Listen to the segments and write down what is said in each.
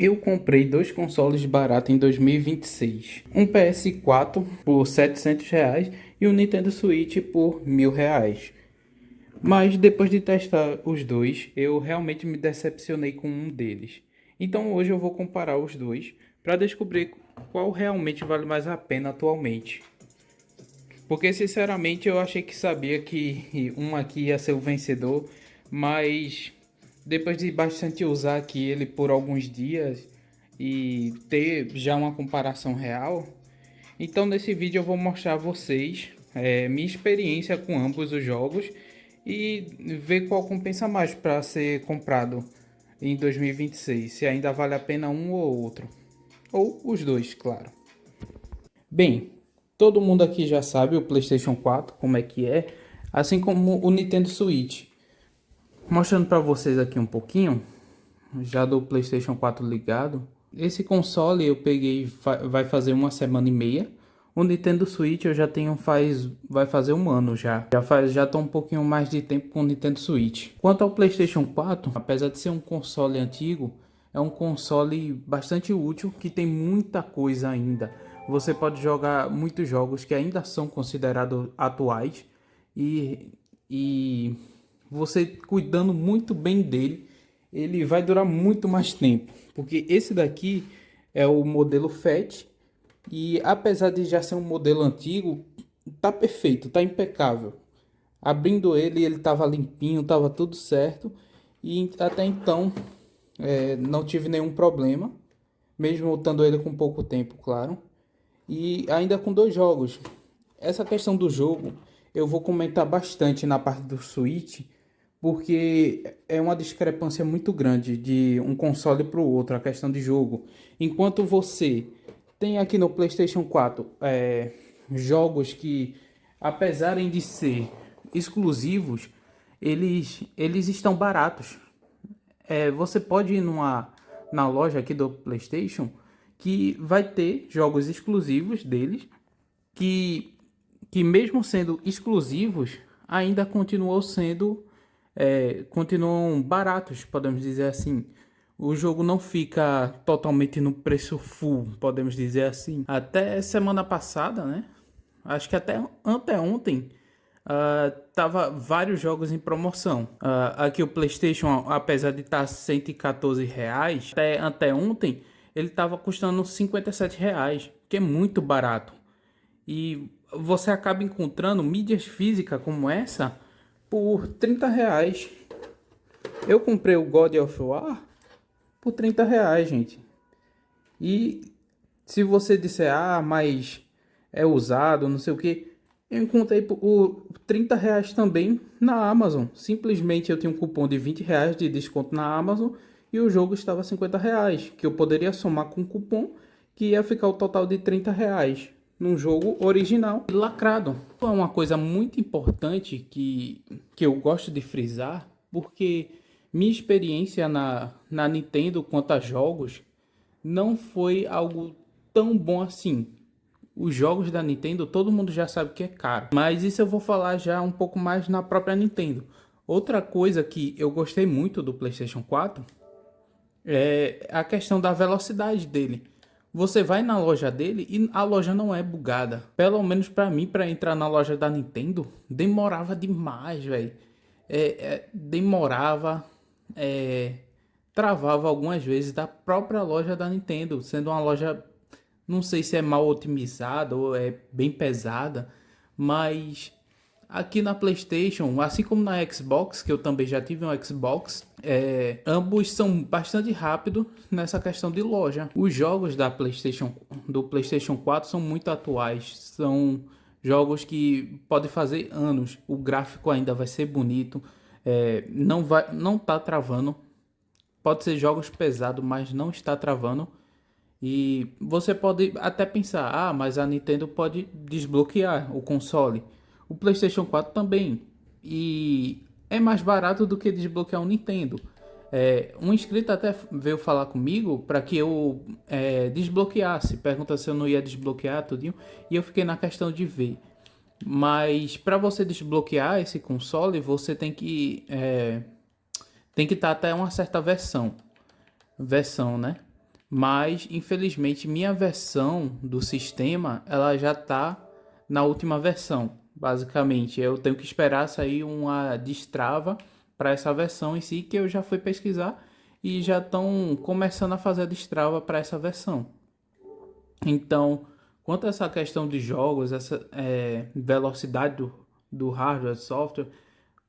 Eu comprei dois consoles baratos em 2026. Um PS4 por R$ 700 e um Nintendo Switch por R$ 1.000. Mas depois de testar os dois, eu realmente me decepcionei com um deles. Então hoje eu vou comparar os dois para descobrir qual realmente vale mais a pena atualmente. Porque sinceramente eu achei que sabia que um aqui ia ser o vencedor, mas depois de bastante usar aqui ele por alguns dias e ter já uma comparação real, então nesse vídeo eu vou mostrar a vocês minha experiência com ambos os jogos e ver qual compensa mais para ser comprado em 2026, se ainda vale a pena um ou outro, ou os dois, claro. Bem, todo mundo aqui já sabe o PlayStation 4 como é que é, assim como o Nintendo Switch. Mostrando para vocês aqui um pouquinho, já do PlayStation 4 ligado. Esse console eu peguei vai fazer uma semana e meia. O Nintendo Switch eu já tenho vai fazer um ano já. Já tô um pouquinho mais de tempo com o Nintendo Switch. Quanto ao PlayStation 4, apesar de ser um console antigo, é um console bastante útil que tem muita coisa ainda. Você pode jogar muitos jogos que ainda são considerados atuais e você cuidando muito bem dele, ele vai durar muito mais tempo, porque esse daqui é o modelo FAT e apesar de já ser um modelo antigo, tá perfeito, tá impecável. Abrindo ele tava limpinho, tava tudo certo e até então não tive nenhum problema, mesmo estando ele com pouco tempo, claro. E ainda com dois jogos. Essa questão do jogo eu vou comentar bastante na parte do Switch, porque é uma discrepância muito grande de um console para o outro, a questão de jogo. Enquanto você tem aqui no PlayStation 4 jogos que, apesar de ser exclusivos, eles estão baratos. Você pode ir na loja aqui do PlayStation que vai ter jogos exclusivos deles que, que mesmo sendo exclusivos ainda continuam baratos, podemos dizer assim. O jogo não fica totalmente no preço full, podemos dizer assim. Até semana passada, né? Acho que até anteontem, tava vários jogos em promoção. Aqui o PlayStation, apesar de estar R$ 114, até ontem ele estava custando R$ 57, que é muito barato. E você acaba encontrando mídias físicas como essa por R$ 30. Eu comprei o God of War por R$ 30, gente. E se você disser, mas é usado, não sei o que, eu encontrei por R$ 30 também na Amazon. Simplesmente eu tinha um cupom de R$ 20 de desconto na Amazon e o jogo estava R$ 50, que eu poderia somar com o cupom, que ia ficar o total de R$ 30 num jogo original e lacrado. É uma coisa muito importante que eu gosto de frisar, porque minha experiência na Nintendo quanto a jogos não foi algo tão bom assim. Os jogos da Nintendo todo mundo já sabe que é caro, mas isso eu vou falar já um pouco mais na própria Nintendo. Outra coisa que eu gostei muito do PlayStation 4 é a questão da velocidade dele. Você vai na loja dele e a loja não é bugada. Pelo menos para mim, para entrar na loja da Nintendo, demorava demais, velho. Demorava, travava algumas vezes da própria loja da Nintendo, sendo uma loja, não sei se é mal otimizada ou é bem pesada, mas aqui na PlayStation, assim como na Xbox, que eu também já tive um Xbox, ambos são bastante rápidos nessa questão de loja. Os jogos do PlayStation 4 são muito atuais, são jogos que podem fazer anos. O gráfico ainda vai ser bonito, não tá travando. Pode ser jogos pesados, mas não está travando. E você pode até pensar, mas a Nintendo pode desbloquear o console. O PlayStation 4 também. E é mais barato do que desbloquear o Nintendo. Um inscrito até veio falar comigo para que eu desbloqueasse. Pergunta se eu não ia desbloquear tudinho. E eu fiquei na questão de ver. Mas para você desbloquear esse console, você tem que estar até uma certa versão, né? Mas infelizmente minha versão do sistema ela já está na última versão. Basicamente, eu tenho que esperar sair uma destrava para essa versão em si, que eu já fui pesquisar e já estão começando a fazer a destrava para essa versão. Então, quanto a essa questão de jogos, essa velocidade do hardware, do software,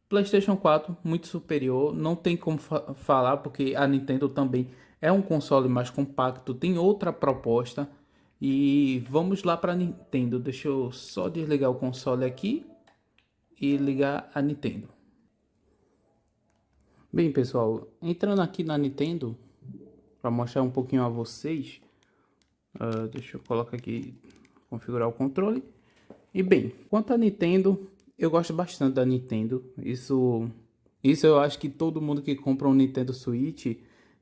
PlayStation 4 muito superior, não tem como falar porque a Nintendo também é um console mais compacto, tem outra proposta. E vamos lá para a Nintendo. Deixa eu só desligar o console aqui e ligar a Nintendo. Bem, pessoal, entrando aqui na Nintendo para mostrar um pouquinho a vocês. Deixa eu colocar aqui, configurar o controle. E bem, quanto à Nintendo, eu gosto bastante da Nintendo. Isso eu acho que todo mundo que compra um Nintendo Switch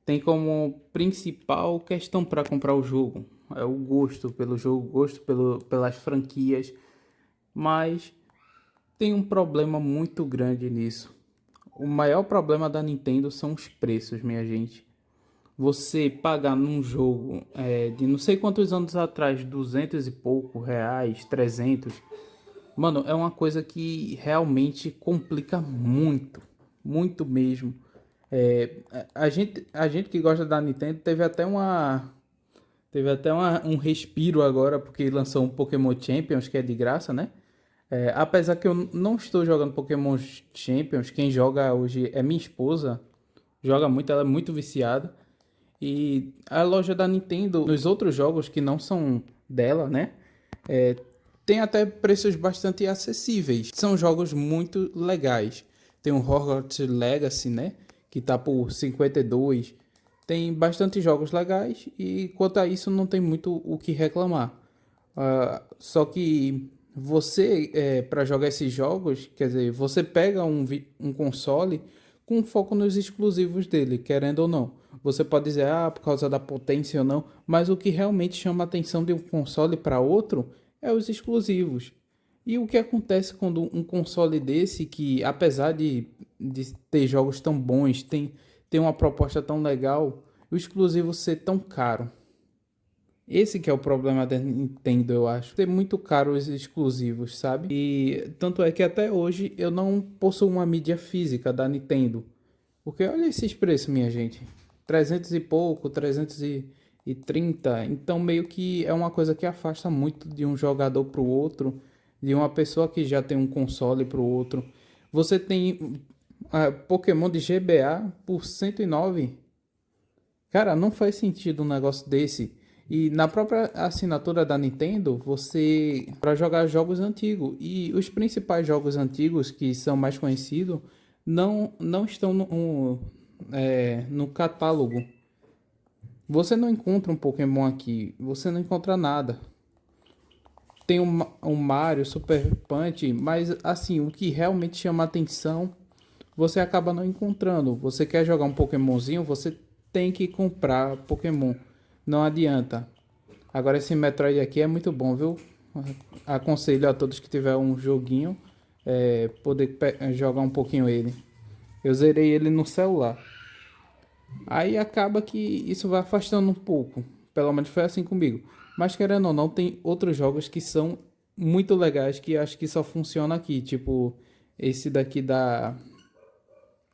tem como principal questão para comprar o jogo. É o gosto pelo jogo, gosto pelas franquias. Mas tem um problema muito grande nisso. O maior problema da Nintendo são os preços, minha gente. Você pagar num jogo de não sei quantos anos atrás, 200 e pouco reais, 300. Mano, é uma coisa que realmente complica muito, muito mesmo. A gente que gosta da Nintendo teve até um respiro agora porque lançou um Pokémon Champions que é de graça, né? Apesar que eu não estou jogando Pokémon Champions, quem joga hoje é minha esposa, joga muito, ela é muito viciada. E a loja da Nintendo, nos outros jogos que não são dela, né? Tem até preços bastante acessíveis. São jogos muito legais. Tem o Hogwarts Legacy, né? Que tá por 52. Tem bastante jogos legais e quanto a isso não tem muito o que reclamar. Só que você, para jogar esses jogos, quer dizer, você pega um console com foco nos exclusivos dele, querendo ou não. Você pode dizer, por causa da potência ou não, mas o que realmente chama a atenção de um console para outro é os exclusivos. E o que acontece quando um console desse, que apesar de ter jogos tão bons, tem uma proposta tão legal, o exclusivo ser tão caro? Esse que é o problema da Nintendo, eu acho. Ser muito caro os exclusivos, sabe? E tanto é que até hoje eu não possuo uma mídia física da Nintendo. Porque olha esses preços, minha gente. 300 e pouco, 330. Então meio que é uma coisa que afasta muito de um jogador para o outro. De uma pessoa que já tem um console para o outro. Você tem Pokémon de GBA por 109. Cara, não faz sentido um negócio desse. E na própria assinatura da Nintendo, você para jogar jogos antigos e os principais jogos antigos que são mais conhecidos não estão no catálogo. Você não encontra um Pokémon aqui, você não encontra nada. Tem um Mario, Super Punch, mas assim, o que realmente chama atenção, você acaba não encontrando. Você quer jogar um Pokémonzinho, você tem que comprar Pokémon. Não adianta. Agora esse Metroid aqui é muito bom, viu? Aconselho a todos que tiver um joguinho poder jogar um pouquinho ele. Eu zerei ele no celular. Aí acaba que isso vai afastando um pouco. Pelo menos foi assim comigo. Mas querendo ou não, tem outros jogos que são muito legais que acho que só funciona aqui. Tipo, esse daqui da...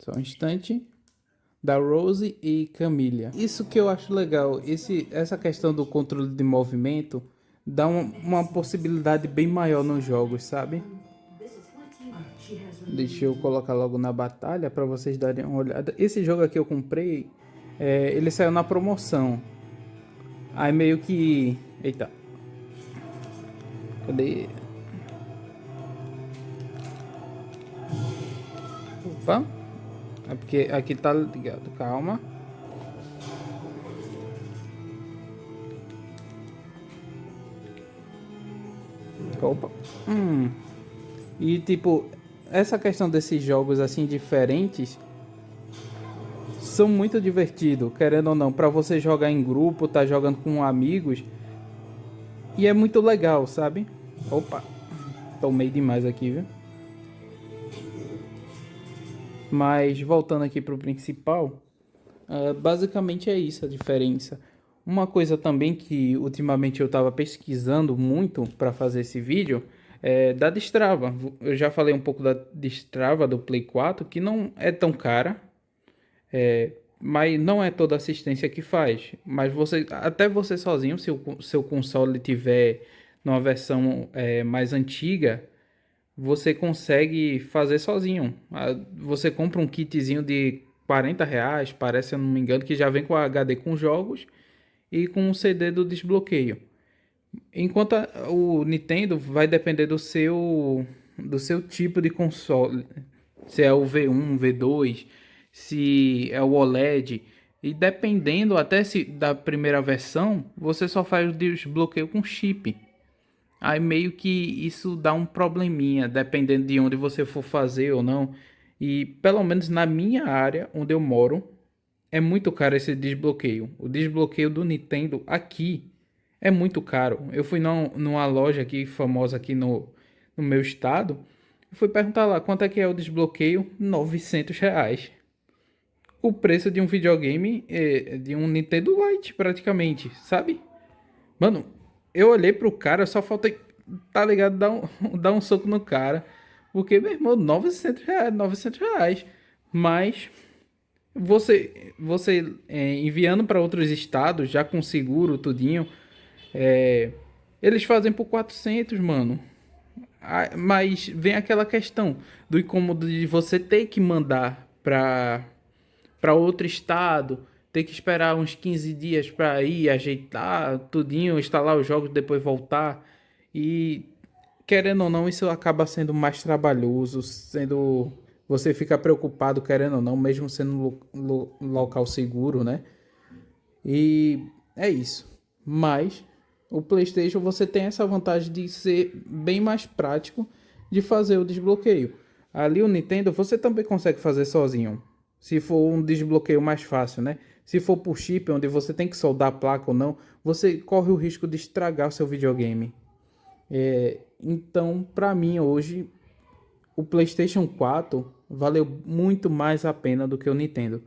Só um instante. Da Rose e Camilla. Isso que eu acho legal, essa questão do controle de movimento dá uma possibilidade bem maior nos jogos, sabe? Deixa eu colocar logo na batalha para vocês darem uma olhada. Esse jogo aqui eu comprei, ele saiu na promoção. Aí meio que... Eita. Cadê? Opa. É porque aqui tá ligado, calma. Opa. E tipo, essa questão desses jogos assim diferentes são muito divertidos, querendo ou não, para você jogar em grupo, tá jogando com amigos. E é muito legal, sabe? Opa. Tomei demais aqui, viu? Mas voltando aqui pro principal, basicamente é isso a diferença. Uma coisa também que ultimamente eu estava pesquisando muito para fazer esse vídeo é da Destrava. Eu já falei um pouco da Destrava do Play 4, que não é tão cara, mas não é toda assistência que faz. Mas você, até você sozinho, se o seu console tiver numa versão mais antiga, você consegue fazer sozinho. Você compra um kitzinho de R$ 40, parece, se eu não me engano, que já vem com HD com jogos e com um CD do desbloqueio. Enquanto o Nintendo vai depender do seu tipo de console, se é o V1, V2, se é o OLED, e dependendo até se da primeira versão, você só faz o desbloqueio com chip. Aí meio que isso dá um probleminha, dependendo de onde você for fazer ou não. E pelo menos na minha área, onde eu moro, é muito caro esse desbloqueio. O desbloqueio do Nintendo aqui é muito caro. Eu fui numa loja aqui famosa aqui no meu estado. Fui perguntar lá quanto é que é o desbloqueio. R$ 900. O preço de um videogame de um Nintendo Lite praticamente, sabe? Mano, eu olhei pro cara, só falta, tá ligado, dar um soco no cara. Porque, meu irmão, R$ 900, R$ 900. Mas você enviando para outros estados, já com seguro, tudinho, é, eles fazem por 400, mano. Mas vem aquela questão do incômodo de você ter que mandar para outro estado, ter que esperar uns 15 dias para ir ajeitar tudinho, instalar os jogos, depois voltar. E querendo ou não, isso acaba sendo mais trabalhoso, sendo você fica preocupado, querendo ou não, mesmo sendo local seguro, né? E é isso. Mas o PlayStation você tem essa vantagem de ser bem mais prático de fazer o desbloqueio. Ali o Nintendo você também consegue fazer sozinho, se for um desbloqueio mais fácil, né? Se for por chip, onde você tem que soldar a placa ou não, você corre o risco de estragar o seu videogame. Então, para mim hoje, o PlayStation 4 valeu muito mais a pena do que o Nintendo.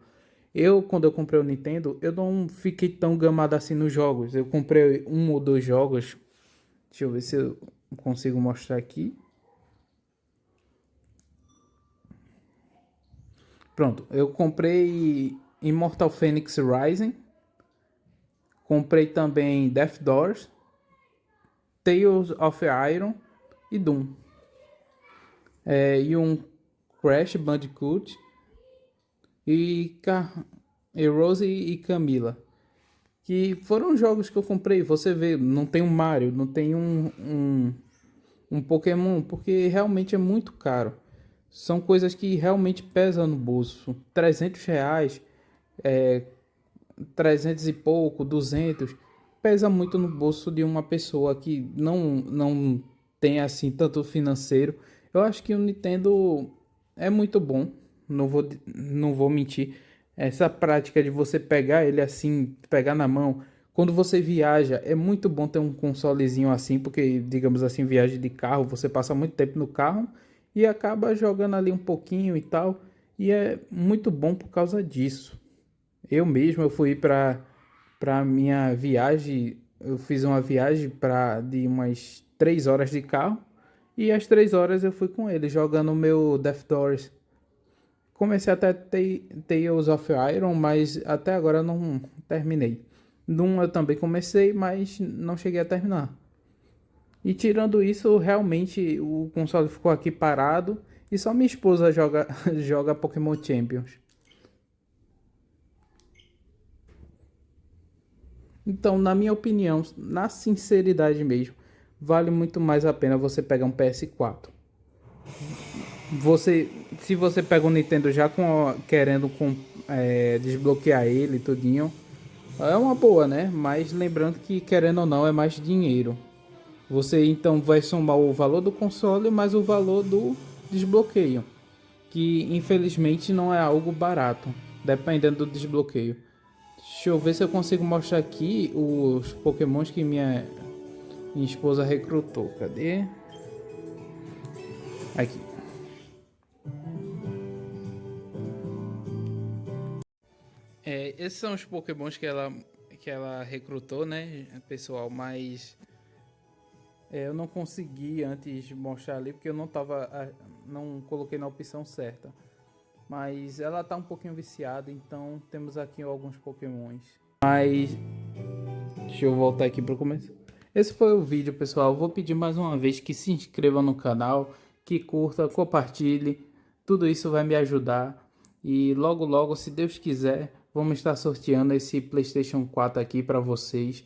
Quando eu comprei o Nintendo, eu não fiquei tão gamado assim nos jogos. Eu comprei um ou dois jogos. Deixa eu ver se eu consigo mostrar aqui. Pronto, eu comprei Immortal Phoenix Rising. Comprei também Death Doors, Tales of Iron e Doom. E um Crash Bandicoot e, e Rose e Camila. Que foram jogos que eu comprei. Você vê, não tem um Mario, não tem um Pokémon, porque realmente é muito caro. São coisas que realmente pesam no bolso. R$ 300, 300 e pouco, 200, pesa muito no bolso de uma pessoa que não tem assim tanto financeiro. Eu acho que o Nintendo é muito bom, não vou mentir. Essa prática de você pegar ele assim, pegar na mão, quando você viaja, é muito bom ter um consolezinho assim, porque, digamos assim, viagem de carro, você passa muito tempo no carro e acaba jogando ali um pouquinho e tal, e é muito bom por causa disso. Eu mesmo, eu fui para minha viagem, eu fiz uma viagem de umas 3 horas de carro, e às 3 horas eu fui com ele, jogando o meu Death Doors. Comecei até Tales of Iron, mas até agora não terminei. Doom eu também comecei, mas não cheguei a terminar. E tirando isso, realmente o console ficou aqui parado e só minha esposa joga, joga Pokémon Champions. Então, na minha opinião, na sinceridade mesmo, vale muito mais a pena você pegar um PS4. Se você pega um Nintendo já querendo desbloquear ele tudinho, é uma boa, né? Mas lembrando que querendo ou não é mais dinheiro. Você então vai somar o valor do console mais o valor do desbloqueio, que infelizmente não é algo barato, dependendo do desbloqueio. Deixa eu ver se eu consigo mostrar aqui os Pokémons que minha esposa recrutou. Cadê? Aqui. Esses são os Pokémons que que ela recrutou, né, pessoal, mas eu não consegui antes mostrar ali porque eu não coloquei na opção certa. Mas ela tá um pouquinho viciada, então temos aqui alguns pokémons. Mas deixa eu voltar aqui para o começo. Esse foi o vídeo, pessoal. Vou pedir mais uma vez que se inscreva no canal, que curta, compartilhe. Tudo isso vai me ajudar. E logo logo, se Deus quiser, vamos estar sorteando esse PlayStation 4 aqui para vocês.